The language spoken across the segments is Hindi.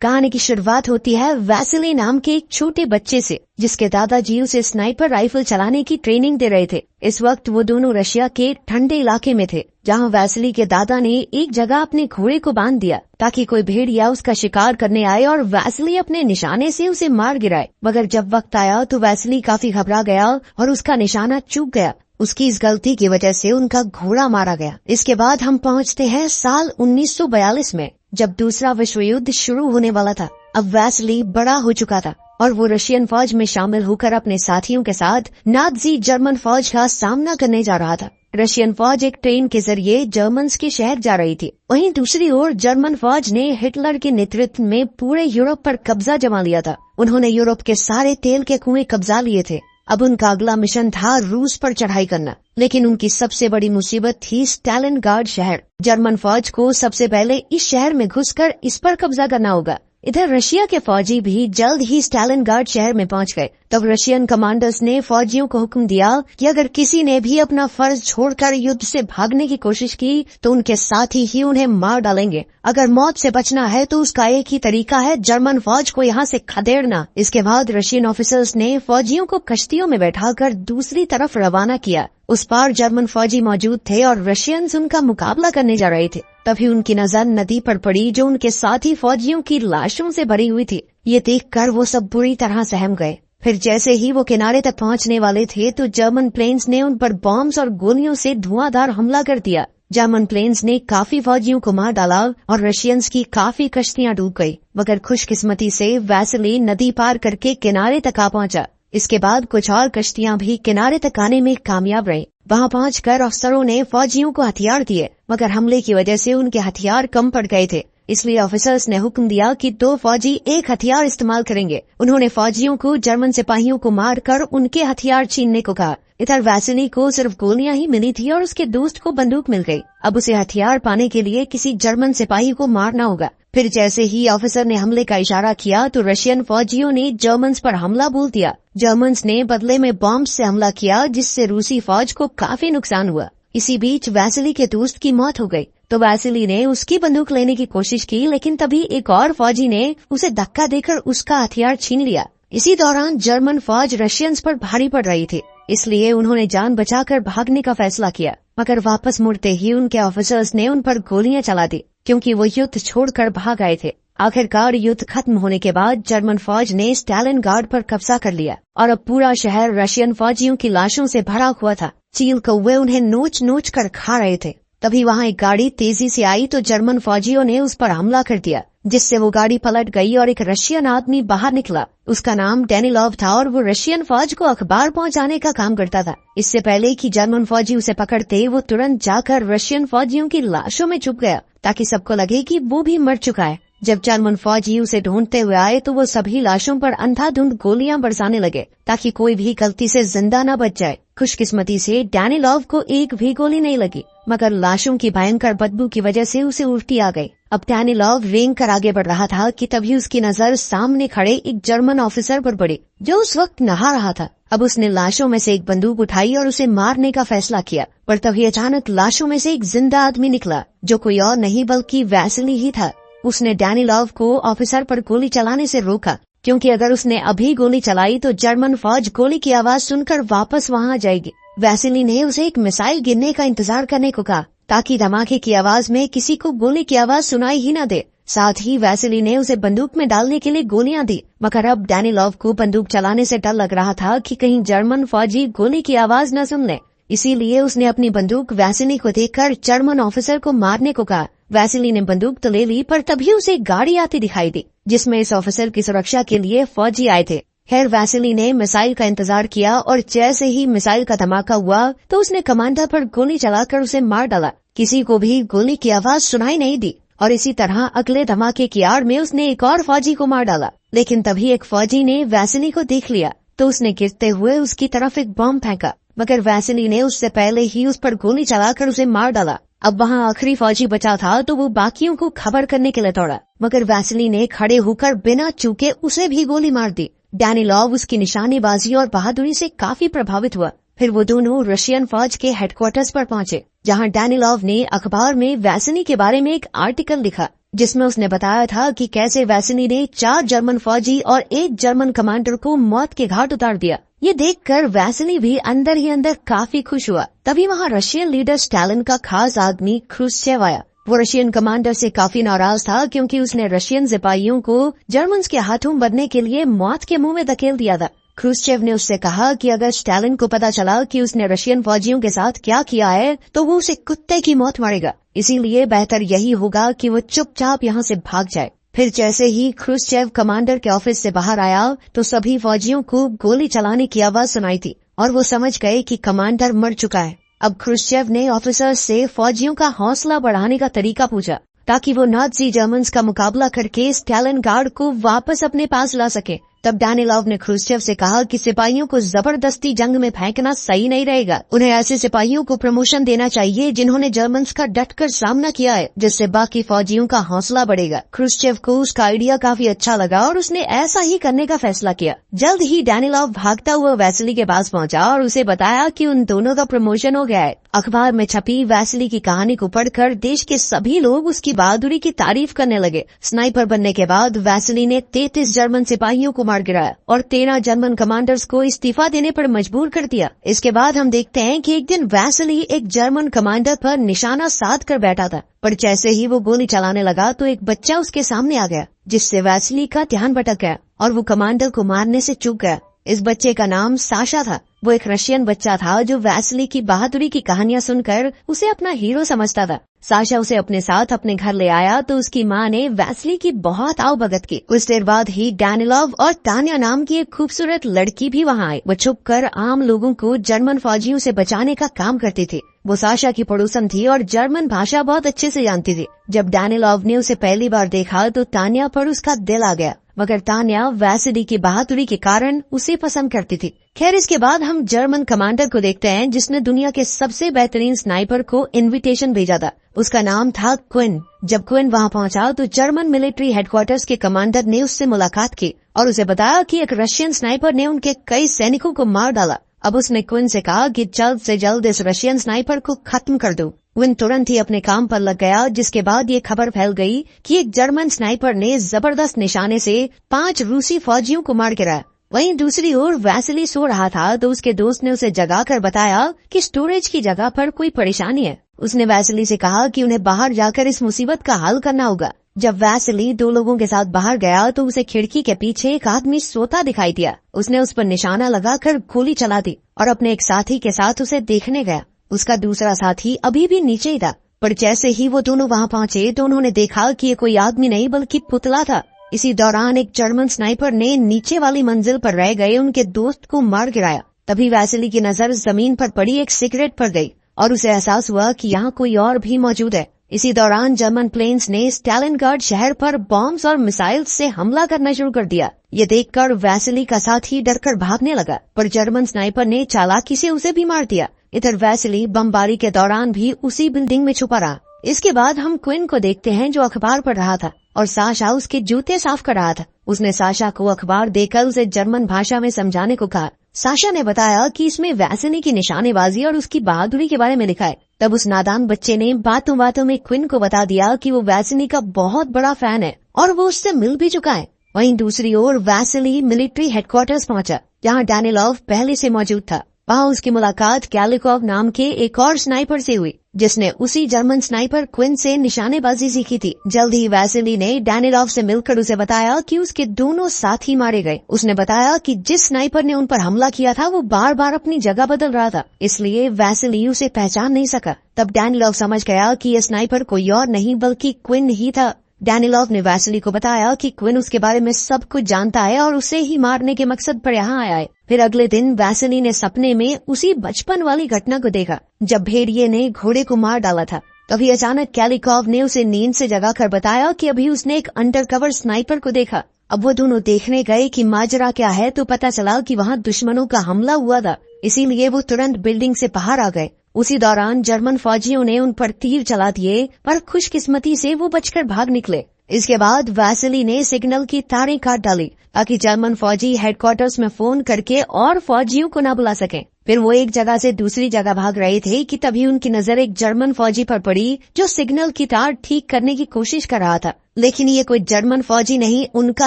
कहानी की शुरुआत होती है वैसिली नाम के एक छोटे बच्चे से, जिसके दादाजी उसे स्नाइपर राइफल चलाने की ट्रेनिंग दे रहे थे। इस वक्त वो दोनों रशिया के ठंडे इलाके में थे, जहां वैसिली के दादा ने एक जगह अपने घोड़े को बांध दिया ताकि कोई भेड़िया उसका शिकार करने आए और वैसिली अपने निशाने से उसे मार गिराए। मगर जब वक्त आया तो वैसिली काफी घबरा गया और उसका निशाना चूक गया। उसकी इस गलती की वजह से उनका घोड़ा मारा गया। इसके बाद हम पहुंचते हैं साल 1942 में, जब दूसरा विश्व युद्ध शुरू होने वाला था। अब वैसिली बड़ा हो चुका था और वो रशियन फौज में शामिल होकर अपने साथियों के साथ नाज़ी जर्मन फौज का सामना करने जा रहा था। रशियन फौज एक ट्रेन के जरिए जर्मन्स के शहर जा रही थी। वहीं दूसरी ओर जर्मन फौज ने हिटलर के नेतृत्व में पूरे यूरोप पर कब्जा जमा लिया था। उन्होंने यूरोप के सारे तेल के कुएं कब्जा लिए थे। अब उनका अगला मिशन था रूस पर चढ़ाई करना, लेकिन उनकी सबसे बड़ी मुसीबत थी स्टालिनग्राड शहर। जर्मन फौज को सबसे पहले इस शहर में घुसकर इस पर कब्जा करना होगा। इधर रशिया के फौजी भी जल्द ही स्टालिनग्राड शहर में पहुंच गए। तब रशियन कमांडर्स ने फौजियों को हुक्म दिया कि अगर किसी ने भी अपना फर्ज छोड़कर युद्ध से भागने की कोशिश की तो उनके साथी ही उन्हें मार डालेंगे। अगर मौत से बचना है तो उसका एक ही तरीका है, जर्मन फौज को यहाँ से खदेड़ना। इसके बाद रशियन ऑफिसर्स ने फौजियों को कश्तियों में बैठाकर दूसरी तरफ रवाना किया। उस पार जर्मन फौजी मौजूद थे और रशियंस उनका मुकाबला करने जा रहे थे। तभी उनकी नजर नदी पर पड़ी, जो उनके साथी फौजियों की लाशों से भरी हुई थी। ये देखकर वो सब बुरी तरह सहम गए। फिर जैसे ही वो किनारे तक पहुंचने वाले थे तो जर्मन प्लेन्स ने उन पर बॉम्ब्स और गोलियों से धुआंधार हमला कर दिया। जर्मन प्लेन्स ने काफी फौजियों को मार डाला और रशियंस की काफी कश्तियां डूब गई। मगर खुशकिस्मती से वैसिली नदी पार करके किनारे तक आ पहुंचा। इसके बाद कुछ और कश्तियां भी किनारे तक आने में कामयाब रही। वहां पहुंचकर अफसरों ने फौजियों को हथियार दिए, मगर हमले की वजह से उनके हथियार कम पड़ गए थे। इसलिए ऑफिसर्स ने हुक्म दिया कि 2 फौजी एक हथियार इस्तेमाल करेंगे। उन्होंने फौजियों को जर्मन सिपाहियों को मारकर उनके हथियार छीनने को कहा। इधर वैसिली को सिर्फ गोलियां ही मिली थी और उसके दोस्त को बंदूक मिल गई। अब उसे हथियार पाने के लिए किसी जर्मन सिपाही को मारना होगा। फिर जैसे ही ऑफिसर ने हमले का इशारा किया तो रशियन फौजियों ने जर्मन्स पर हमला बोल दिया। जर्मन्स ने बदले में बॉम्ब से हमला किया, जिससे रूसी फौज को काफी नुकसान हुआ। इसी बीच वैसिली के दोस्त की मौत हो गई तो वैसिली ने उसकी बंदूक लेने की कोशिश की, लेकिन तभी एक और फौजी ने उसे धक्का देकर उसका हथियार छीन लिया। इसी दौरान जर्मन फौज रशियंस पर भारी पड़ रही थी, इसलिए उन्होंने जान बचाकर भागने का फैसला किया। मगर वापस मुड़ते ही उनके ऑफिसर्स ने उन पर गोलियां चला दी, क्योंकि वो युद्ध छोड़कर भाग आए थे। आखिरकार युद्ध खत्म होने के बाद जर्मन फौज ने स्टालिनग्राड पर कब्जा कर लिया और अब पूरा शहर रशियन फौजियों की लाशों से भरा हुआ था। चील कौवे उन्हें नोच नोच कर खा रहे थे। तभी वहाँ एक गाड़ी तेजी से आई तो जर्मन फौजियों ने उस पर हमला कर दिया, जिससे वो गाड़ी पलट गई और एक रशियन आदमी बाहर निकला। उसका नाम डेनिलोव था और वो रशियन फौज को अखबार पहुंचाने का काम करता था। इससे पहले कि जर्मन फौजी उसे पकड़ते, वो तुरंत जाकर रशियन फौजियों की लाशों में छुप गया ताकि सबको लगे कि वो भी मर चुका है। जब जर्मन फौजी उसे ढूंढते हुए आए तो वो सभी लाशों पर अंधाधुंध गोलियां बरसाने लगे ताकि कोई भी गलती से जिंदा न बच जाए। खुशकिस्मती से डेनिलोव को एक भी गोली नहीं लगी, मगर लाशों की भयंकर बदबू की वजह से उसे उल्टी आ गई। अब डेनिलोव रेंग कर आगे बढ़ रहा था कि तभी उसकी नजर सामने खड़े एक जर्मन ऑफिसर पर पड़ी, जो उस वक्त नहा रहा था। अब उसने लाशों में से एक बंदूक उठाई और उसे मारने का फैसला किया, पर तभी अचानक लाशों में से एक जिंदा आदमी निकला, जो कोई और नहीं बल्कि वैसिली ही था। उसने डेनिलोव को ऑफिसर पर गोली चलाने से रोका, क्योंकि अगर उसने अभी गोली चलाई तो जर्मन फौज गोली की आवाज सुनकर वापस वहां आ जाएगी। वैसिली ने उसे एक मिसाइल गिरने का इंतजार करने को कहा, ताकि धमाके की आवाज में किसी को गोली की आवाज सुनाई ही न दे। साथ ही वैसिली ने उसे बंदूक में डालने के लिए गोलियां दी, मगर अब डेनिलोव को बंदूक चलाने से डर लग रहा था कि कहीं जर्मन फौजी गोली की आवाज न सुन ले। इसीलिए उसने अपनी बंदूक वैसिली को देकर जर्मन ऑफिसर को मारने को कहा। वैसिली ने बंदूक तो ले ली, पर तभी उसे एक गाड़ी आती दिखाई दी, जिसमें इस ऑफिसर की सुरक्षा के लिए फौजी आए थे। खैर वैसिली ने मिसाइल का इंतजार किया और जैसे ही मिसाइल का धमाका हुआ तो उसने कमांडर पर गोली चलाकर उसे मार डाला। किसी को भी गोली की आवाज सुनाई नहीं दी और इसी तरह अगले धमाके की आड़ में उसने एक और फौजी को मार डाला। लेकिन तभी एक फौजी ने वैसिली को देख लिया तो उसने गिरते हुए उसकी तरफ एक बॉम्ब फेंका, मगर वैसिली ने उससे पहले ही उस पर गोली चलाकर उसे मार डाला। अब वहाँ आखिरी फौजी बचा था तो वो बाकियों को खबर करने के लिए दौड़ा, मगर वैसिली ने खड़े होकर बिना चूके उसे भी गोली मार दी। डेनिलोव उसकी निशानेबाजी और बहादुरी से काफी प्रभावित हुआ। फिर वो दोनों रशियन फौज के हेडक्वार्टर्स पर पहुंचे, जहां डेनिलोव ने अखबार में वैसिली के बारे में एक आर्टिकल लिखा। जिसमें उसने बताया था कि कैसे वैसिली ने 4 जर्मन फौजी और 1 जर्मन कमांडर को मौत के घाट उतार दिया। ये देखकर वैसिली भी अंदर ही अंदर काफी खुश हुआ। तभी वहाँ रशियन लीडर स्टालिन का खास आदमी क्रुश्चेव आया। वो रशियन कमांडर से काफी नाराज था क्योंकि उसने रशियन सिपाहियों को जर्मन्स के हाथों मरने के लिए मौत के मुंह में धकेल दिया था। क्रुश्चेव ने उससे कहा कि अगर स्टालिन को पता चला कि उसने रशियन फौजियों के साथ क्या किया है तो वो उसे कुत्ते की मौत मारेगा, इसीलिए बेहतर यही होगा कि वो चुपचाप यहाँ से भाग जाए। फिर जैसे ही क्रुश्चेव कमांडर के ऑफिस से बाहर आया तो सभी फौजियों को गोली चलाने की आवाज सुनाई थी और वो समझ गए कि कमांडर मर चुका है। अब क्रुश्चेव ने ऑफिसर से फौजियों का हौसला बढ़ाने का तरीका पूछा ताकि वो नाज़ी जर्मन्स का मुकाबला करके स्टालिनग्राड को वापस अपने पास ला सके। तब डानिलोव ने क्रुश्चेव से कहा कि सिपाहियों को जबरदस्ती जंग में फेंकना सही नहीं रहेगा। उन्हें ऐसे सिपाहियों को प्रमोशन देना चाहिए जिन्होंने जर्मन्स का डटकर सामना किया है, जिससे बाकी फौजियों का हौसला बढ़ेगा। क्रुश्चेव को उसका आइडिया काफी अच्छा लगा और उसने ऐसा ही करने का फैसला किया। जल्द ही डानिलोव भागता हुआ वैसिली के पास पहुंचा और उसे बताया कि उन दोनों का प्रमोशन हो गया है। अखबार में छपी वैसिली की कहानी को पढ़कर देश के सभी लोग उसकी बहादुरी की तारीफ करने लगे। स्नाइपर बनने के बाद वैसिली ने 33 जर्मन सिपाहियों को मार गिराया और 13 जर्मन कमांडर्स को इस्तीफा देने पर मजबूर कर दिया। इसके बाद हम देखते हैं कि एक दिन वैसिली एक जर्मन कमांडर पर निशाना साध कर बैठा था, पर जैसे ही वो गोली चलाने लगा तो एक बच्चा उसके सामने आ गया, जिससे वैसिली का ध्यान भटक गया और वो कमांडर को मारने से चूक गया। इस बच्चे का नाम साशा था। वो एक रशियन बच्चा था जो वैसिली की बहादुरी की कहानियां सुनकर उसे अपना हीरो समझता था। साशा उसे अपने साथ अपने घर ले आया तो उसकी माँ ने वैसिली की बहुत आवभगत की। कुछ देर बाद ही डानिलोव और तान्या नाम की एक खूबसूरत लड़की भी वहाँ आई। वो छुपकर आम लोगों को जर्मन फौजियों से बचाने का काम करती थी। वो साशा की पड़ोसन थी और जर्मन भाषा बहुत अच्छे से जानती थी। जब डानिलोव ने उसे पहली बार देखा तो तान्या पर उसका दिल आ गया, मगर तान्या वैसिली की बहादुरी के कारण उसे पसंद करती थी। खैर, इसके बाद हम जर्मन कमांडर को देखते हैं जिसने दुनिया के सबसे बेहतरीन स्नाइपर को इनविटेशन भेजा था। उसका नाम था क्विन। जब क्विन वहाँ पहुँचा तो जर्मन मिलिट्री हेडक्वार्टर्स के कमांडर ने उससे मुलाकात की और उसे बताया कि एक रशियन स्नाइपर ने उनके कई सैनिकों को मार डाला। अब उसने क्विन से कहा कि जल्द से जल्द इस रशियन स्नाइपर को खत्म कर दो। क्विन तुरंत ही अपने काम पर लग गया, जिसके बाद ये खबर फैल गई कि एक जर्मन स्नाइपर ने जबरदस्त निशाने से 5 रूसी फौजियों को मार गिराया। वहीं दूसरी ओर वैसिली सो रहा था तो उसके दोस्त ने उसे जगाकर बताया कि स्टोरेज की जगह पर कोई परेशानी है। उसने वैसिली से कहा कि उन्हें बाहर जाकर इस मुसीबत का हल करना होगा। जब वैसिली 2 लोगों के साथ बाहर गया तो उसे खिड़की के पीछे एक आदमी सोता दिखाई दिया। उसने उस पर निशाना लगाकर गोली चला दी और अपने एक साथी के साथ उसे देखने गया। उसका दूसरा साथी अभी भी नीचे ही था, पर जैसे ही वो दोनों वहाँ पहुँचे तो उन्होंने देखा कि ये कोई आदमी नहीं बल्कि पुतला था। इसी दौरान एक जर्मन स्नाइपर ने नीचे वाली मंजिल पर रह गए उनके दोस्त को मार गिराया। तभी वैसिली की नजर जमीन पर पड़ी एक सिगरेट पर गई और उसे एहसास हुआ कि यहाँ कोई और भी मौजूद है। इसी दौरान जर्मन प्लेन्स ने स्टालिनग्राड शहर पर बॉम्ब्स और मिसाइल से हमला करना शुरू कर दिया। ये देखकर वैसिली का साथी डरकर भागने लगा, पर जर्मन स्नाइपर ने चालाकी से उसे भी मार दिया। इधर वैसिली बमबारी के दौरान भी उसी बिल्डिंग में छुपा रहा। इसके बाद हम क्विन को देखते हैं जो अखबार पढ़ रहा था और साशा उसके जूते साफ कर रहा था। उसने साशा को अखबार देकर उसे जर्मन भाषा में समझाने को कहा। साशा ने बताया कि इसमें वैसिली की निशानेबाजी और उसकी बहादुरी के बारे में लिखा है। तब उस नादान बच्चे ने बातों बातों में क्विन को बता दिया कि वो वैसिली का बहुत बड़ा फैन है और वो उससे मिल भी चुका है। वहीं दूसरी ओर वैसिली मिलिट्री हेडक्वार्टर्स पहुंचा, जहां डानिलोव पहले से मौजूद था। वहाँ उसकी मुलाकात कैलिकोव नाम के एक और स्नाइपर से हुई, जिसने उसी जर्मन स्नाइपर क्विन से निशानेबाजी सीखी थी। जल्द ही वैसिली ने डानिलोव से मिलकर उसे बताया कि उसके दोनों साथी मारे गए। उसने बताया कि जिस स्नाइपर ने उन पर हमला किया था वो बार बार अपनी जगह बदल रहा था, इसलिए वैसिली उसे पहचान नहीं सका। तब डानिलोव समझ गया कि यह स्नाइपर कोई और नहीं बल्कि क्विन ही था। डानिलोव ने वैसिली को बताया कि क्विन उसके बारे में सब कुछ जानता है और उसे ही मारने के मकसद पर यहाँ आया है। फिर अगले दिन वैसिली ने सपने में उसी बचपन वाली घटना को देखा जब भेड़िए ने घोड़े को मार डाला था। तभी अचानक कैलिकोव ने उसे नींद से जगाकर बताया कि अभी उसने एक अंडरकवर स्नाइपर को देखा। अब वो दोनों देखने गए कि माजरा क्या है तो पता चला कि वहाँ दुश्मनों का हमला हुआ था, इसीलिए वो तुरंत बिल्डिंग से बाहर आ गए। उसी दौरान जर्मन फौजियों ने उन पर तीर चला दिए, पर खुशकिस्मती से वो बचकर भाग निकले। इसके बाद वैसिली ने सिग्नल की तारें काट डाली ताकि जर्मन फौजी हेडक्वार्टर्स में फोन करके और फौजियों को न बुला सकें। फिर वो एक जगह से दूसरी जगह भाग रहे थे कि तभी उनकी नजर एक जर्मन फौजी पर पड़ी जो सिग्नल की तार ठीक करने की कोशिश कर रहा था। लेकिन ये कोई जर्मन फौजी नहीं, उनका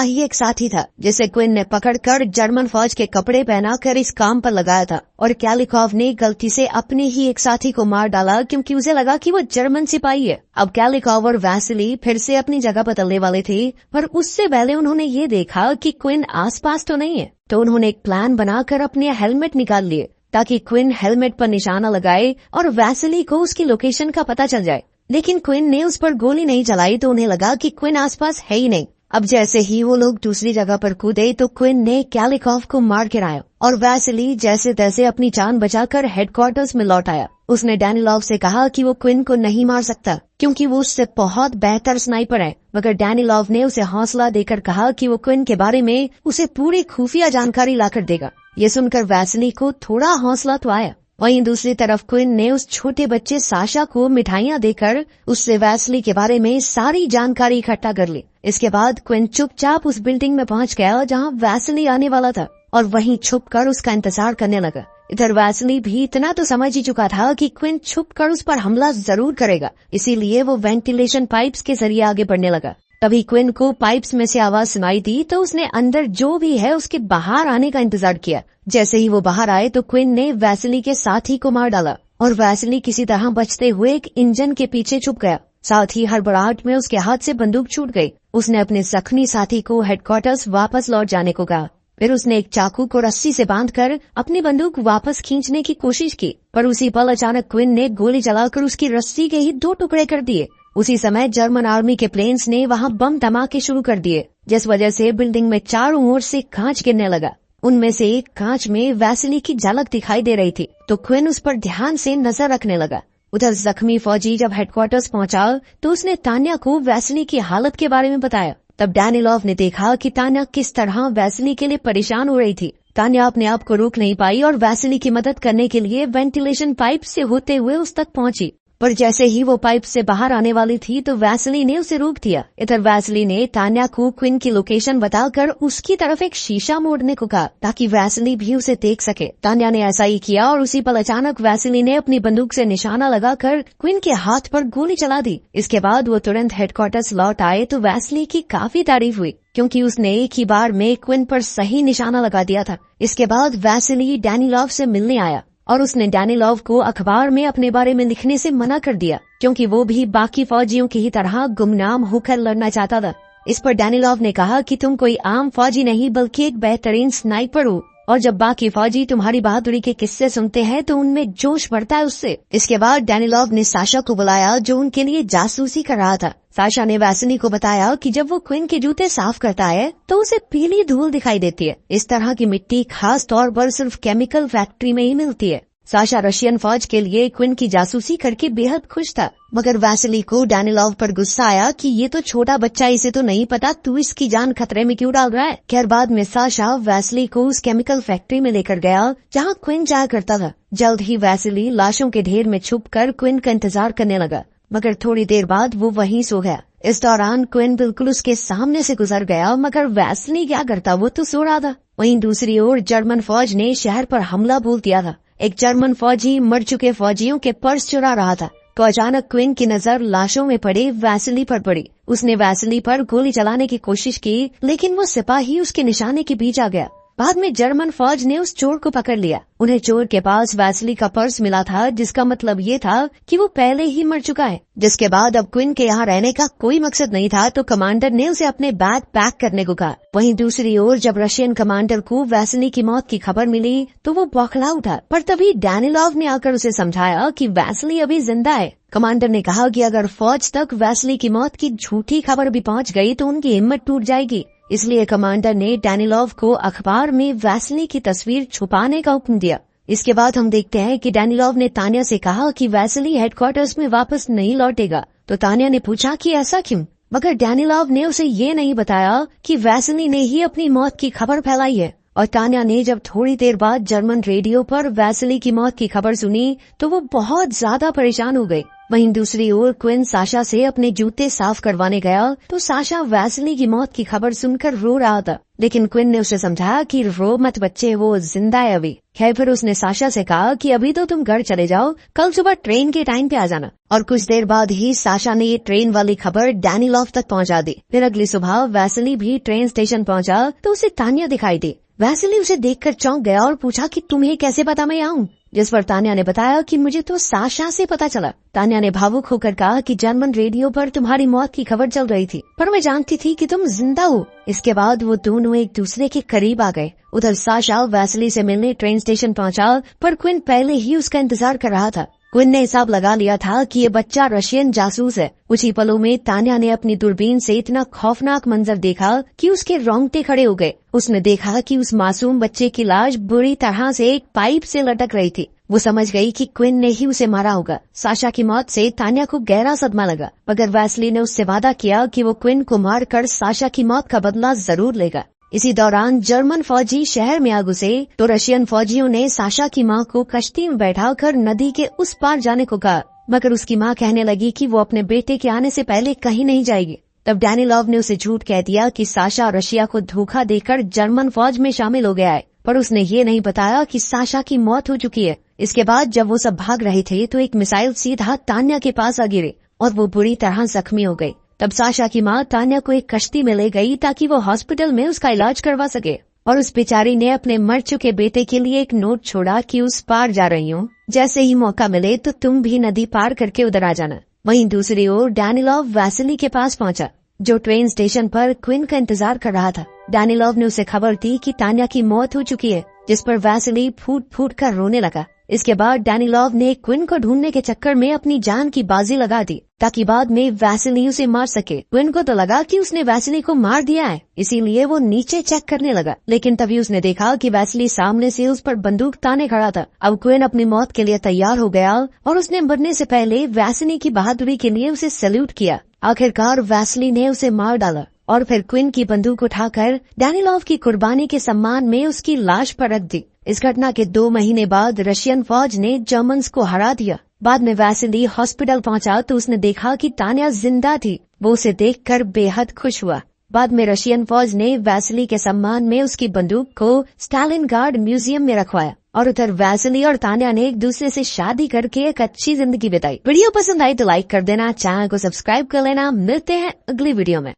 ही एक साथी था जिसे क्विन ने पकड़कर जर्मन फौज के कपड़े पहनाकर इस काम पर लगाया था। और कैलिकॉव ने गलती से अपने ही एक साथी को मार डाला क्योंकि उसे लगा कि वो जर्मन सिपाही है। अब कैलिकॉव और वैसिली फिर से अपनी जगह बदलने वाले थे, पर उससे पहले उन्होंने ये देखा कि क्विन आसपास तो नहीं है। तो उन्होंने एक प्लान बनाकर अपने हेलमेट निकाल लिए ताकि क्विन हेलमेट पर निशाना लगाए और वैसिली को उसकी लोकेशन का पता चल जाए। लेकिन क्विन ने उस पर गोली नहीं चलाई तो उन्हें लगा कि क्विन आसपास है ही नहीं। अब जैसे ही वो लोग दूसरी जगह पर कूदे तो क्विन ने कैलिकॉव को मार गिराया और वैसिली जैसे तैसे अपनी जान बचाकर हेडक्वार्टर्स में लौट आया। उसने डैनिलॉव से कहा कि वो क्विन को नहीं मार सकता क्योंकि वो उससे बहुत बेहतर स्नाइपर है, मगर डैनिलॉव ने उसे हौसला देकर कहा कि वो क्विन के बारे में उसे पूरी खुफिया जानकारी लाकर देगा। ये सुनकर वैसिली को थोड़ा हौसला तो आया। वहीं दूसरी तरफ क्विन ने उस छोटे बच्चे साशा को मिठाइयां देकर उससे वैसिली के बारे में सारी जानकारी इकट्ठा कर ली। इसके बाद क्विन चुपचाप उस बिल्डिंग में पहुंच गया जहां वैसिली आने वाला था और वहीं छुपकर उसका इंतजार करने लगा। इधर वैसिली भी इतना तो समझ ही चुका था कि क्विन छुपकर उस पर हमला जरूर करेगा, इसीलिए वो वेंटिलेशन पाइप्स के जरिए आगे बढ़ने लगा। तभी क्विन को पाइप्स में से आवाज सुनाई दी तो उसने अंदर जो भी है उसके बाहर आने का इंतजार किया। जैसे ही वो बाहर आए तो क्विन ने वैसिली के साथी को मार डाला और वैसिली किसी तरह बचते हुए एक इंजन के पीछे छुप गया। साथ ही हड़बड़ाहट में उसके हाथ से बंदूक छूट गई। उसने अपने जख्मी साथी को हेडक्वार्टर्स वापस लौट जाने को कहा। फिर उसने एक चाकू को रस्सी से बांधकर अपनी बंदूक वापस खींचने की कोशिश की, पर उसी पल अचानक क्विन ने गोली चलाकर उसकी रस्सी के ही 2 टुकड़े कर दिए। उसी समय जर्मन आर्मी के प्लेन्स ने वहां बम धमाके शुरू कर दिए, जिस वजह से बिल्डिंग में चारों ओर से कांच गिरने लगा। उनमें से एक कांच में वैसिली की झलक दिखाई दे रही थी तो क्विन उस पर ध्यान से नजर रखने लगा। उधर जख्मी फौजी जब हेडक्वार्टर्स पहुंचा तो उसने तान्या को वैसिली की हालत के बारे में बताया। तब डैनिलॉव ने देखा कि तान्या किस तरह वैसिली के लिए परेशान हो रही थी। तान्या अपने आप को रोक नहीं पाई और वैसिली की मदद करने के लिए वेंटिलेशन पाइप से होते हुए उस तक पहुंची, पर जैसे ही वो पाइप से बाहर आने वाली थी तो वैसिली ने उसे रोक दिया। इधर वैसिली ने तान्या को क्विन की लोकेशन बताकर उसकी तरफ एक शीशा मोड़ने को कहा ताकि वैसिली भी उसे देख सके। तान्या ने ऐसा ही किया और उसी पल अचानक वैसिली ने अपनी बंदूक से निशाना लगाकर क्विन के हाथ पर गोली चला दी। इसके बाद वो तुरंत हेडक्वार्टर्स लौट आए तो वैसिली की काफी तारीफ हुई क्योंकि उसने एक ही बार में क्विन पर सही निशाना लगा दिया था। इसके बाद वैसिली डैनिलॉव से मिलने आया और उसने डैनिलॉव को अखबार में अपने बारे में लिखने से मना कर दिया क्योंकि वो भी बाकी फौजियों की ही तरह गुमनाम होकर लड़ना चाहता था। इस पर डैनिलॉव ने कहा कि तुम कोई आम फौजी नहीं बल्कि एक बेहतरीन स्नाइपर हो और जब बाकी फौजी तुम्हारी बहादुरी के किस्से सुनते हैं तो उनमें जोश बढ़ता है उससे। इसके बाद डैनिलॉव ने साशा को बुलाया जो उनके लिए जासूसी कर रहा था। साशा ने वैसिली को बताया कि जब वो क्विन के जूते साफ करता है तो उसे पीली धूल दिखाई देती है। इस तरह की मिट्टी खास तौर पर सिर्फ केमिकल फैक्ट्री में ही मिलती है। साशा रशियन फौज के लिए क्विन की जासूसी करके बेहद खुश था, मगर वैसिली को डैनिलॉव पर गुस्सा आया कि ये तो छोटा बच्चा, इसे तो नहीं पता तू इसकी जान खतरे में क्यों डाल रहा है। खैर बाद में साशा वैसिली को उस केमिकल फैक्ट्री में लेकर गया जहाँ क्विन जाया करता था। जल्द ही वैसिली लाशों के ढेर में छुपकर क्विन का इंतजार करने लगा, मगर थोड़ी देर बाद वो वहीं सो गया। इस दौरान क्विन बिल्कुल उसके सामने से गुजर गया, मगर वैसिली क्या करता, वो तो सो रहा था। वहीं दूसरी ओर जर्मन फौज ने शहर पर हमला बोल दिया था। एक जर्मन फौजी मर चुके फौजियों के पर्स चुरा रहा था तो अचानक क्विन की नजर लाशों में पड़े वैसिली पर पड़ी। उसने वैसिली पर गोली चलाने की कोशिश की लेकिन वो सिपाही उसके निशाने के बीच आ गया। बाद में जर्मन फौज ने उस चोर को पकड़ लिया। उन्हें चोर के पास वैसिली का पर्स मिला था जिसका मतलब ये था कि वो पहले ही मर चुका है। जिसके बाद अब क्विन के यहाँ रहने का कोई मकसद नहीं था तो कमांडर ने उसे अपने बैग पैक करने को कहा। वहीं दूसरी ओर जब रशियन कमांडर को वैसिली की मौत की खबर मिली तो वो बौखला उठा, पर तभी डैनिलॉव ने आकर उसे समझाया कि वैसिली अभी जिंदा है। कमांडर ने कहा कि अगर फौज तक वैसिली की मौत की झूठी खबर भी पहुंच गई तो उनकी हिम्मत टूट जाएगी। इसलिए कमांडर ने डैनिलॉव को अखबार में वैसिली की तस्वीर छुपाने का हुक्म दिया। इसके बाद हम देखते हैं कि डैनिलॉव ने तान्या से कहा कि वैसिली हेडक्वार्टर्स में वापस नहीं लौटेगा। तो तान्या ने पूछा कि ऐसा क्यों, मगर डैनिलॉव ने उसे ये नहीं बताया कि वैसिली ने ही अपनी मौत की खबर फैलाई है। और तान्या ने जब थोड़ी देर बाद जर्मन रेडियो पर वैसिली की मौत की खबर सुनी तो वो बहुत ज्यादा परेशान हो गई। वहीं दूसरी ओर क्विन साशा से अपने जूते साफ करवाने गया तो साशा वैसिली की मौत की खबर सुनकर रो रहा था, लेकिन क्विन ने उसे समझाया कि रो मत बच्चे, वो जिंदा है अभी। खैर फिर उसने साशा से कहा कि अभी तो तुम घर चले जाओ, कल सुबह ट्रेन के टाइम पे आ जाना। और कुछ देर बाद ही साशा ने ये ट्रेन वाली खबर डैनिलॉव तक पहुंचा दी। फिर अगली सुबह वैसिली भी ट्रेन स्टेशन पहुंचा तो उसे तान्या दिखाई दी। वैसिली उसे देखकर चौंक गया और पूछा कि तुम्हें कैसे पता मैं आऊँ, जिस पर तान्या ने बताया कि मुझे तो साशा से पता चला। तान्या ने भावुक होकर कहा कि जर्मन रेडियो पर तुम्हारी मौत की खबर चल रही थी, पर मैं जानती थी कि तुम जिंदा हो। इसके बाद वो दोनों एक दूसरे के करीब आ गए। उधर साशा वैसिली से मिलने ट्रेन स्टेशन पहुंचा, पर क्विन पहले ही उसका इंतजार कर रहा था। क्विन ने हिसाब लगा लिया था कि ये बच्चा रशियन जासूस है। कुछ ही पलों में तान्या ने अपनी दूरबीन से इतना खौफनाक मंजर देखा कि उसके रोंगटे खड़े हो गए। उसने देखा कि उस मासूम बच्चे की लाश बुरी तरह से एक पाइप से लटक रही थी। वो समझ गई कि क्विन ने ही उसे मारा होगा। साशा की मौत से तान्या को गहरा सदमा लगा, मगर वैसिली ने उससे वादा किया कि वो क्विन को मारकर साशा की मौत का बदला जरूर लेगा। इसी दौरान जर्मन फौजी शहर में आ घुसे तो रशियन फौजियों ने साशा की मां को कश्ती में बैठाकर नदी के उस पार जाने को कहा, मगर उसकी मां कहने लगी कि वो अपने बेटे के आने से पहले कहीं नहीं जाएगी। तब डैनिलॉव ने उसे झूठ कह दिया कि साशा रशिया को धोखा देकर जर्मन फौज में शामिल हो गया है, पर उसने ये नहीं बताया कि साशा की मौत हो चुकी है। इसके बाद जब वो सब भाग रहे थे तो एक मिसाइल सीधा तान्या के पास आ गिरे और वो बुरी तरह जख्मी हो गई। तब साशा की मां तान्या को एक कश्ती में ले गई ताकि वो हॉस्पिटल में उसका इलाज करवा सके, और उस बेचारी ने अपने मर चुके बेटे के लिए एक नोट छोड़ा कि उस पार जा रही हूँ, जैसे ही मौका मिले तो तुम भी नदी पार करके उधर आ जाना। वहीं दूसरी ओर डैनिलॉव वैसिली के पास पहुंचा, जो ट्रेन स्टेशन पर क्विन का इंतजार कर रहा था। डैनिलॉव ने उसे खबर दी कि तान्या की मौत हो चुकी है, जिस पर वैसिली फूट फूट कर रोने लगा। इसके बाद डैनिलॉव ने क्विन को ढूंढने के चक्कर में अपनी जान की बाजी लगा दी ताकि बाद में वैसिली उसे मार सके। क्विन को तो लगा कि उसने वैसिली को मार दिया है, इसीलिए वो नीचे चेक करने लगा, लेकिन तभी उसने देखा कि वैसिली सामने से उस पर बंदूक ताने खड़ा था। अब क्विन अपनी मौत के लिए तैयार हो गया और उसने मरने से पहले वैसिली की बहादुरी के लिए उसे सैल्यूट किया। आखिरकार वैसिली ने उसे मार डाला और फिर क्विन की बंदूक उठाकर डैनिलॉव की कुर्बानी के सम्मान में उसकी लाश पर रख दी। इस घटना के 2 महीने बाद रशियन फौज ने जर्मन्स को हरा दिया। बाद में वैसिली हॉस्पिटल पहुंचा तो उसने देखा कि तान्या जिंदा थी। वो उसे देखकर बेहद खुश हुआ। बाद में रशियन फौज ने वैसिली के सम्मान में उसकी बंदूक को स्टालिनग्राड म्यूजियम में रखवाया और उधर वैसिली और तान्या ने एक दूसरे से शादी करके एक अच्छी जिंदगी बिताई। वीडियो पसंद आई तो लाइक कर देना, चैनल को सब्सक्राइब कर लेना। मिलते हैं अगली वीडियो में।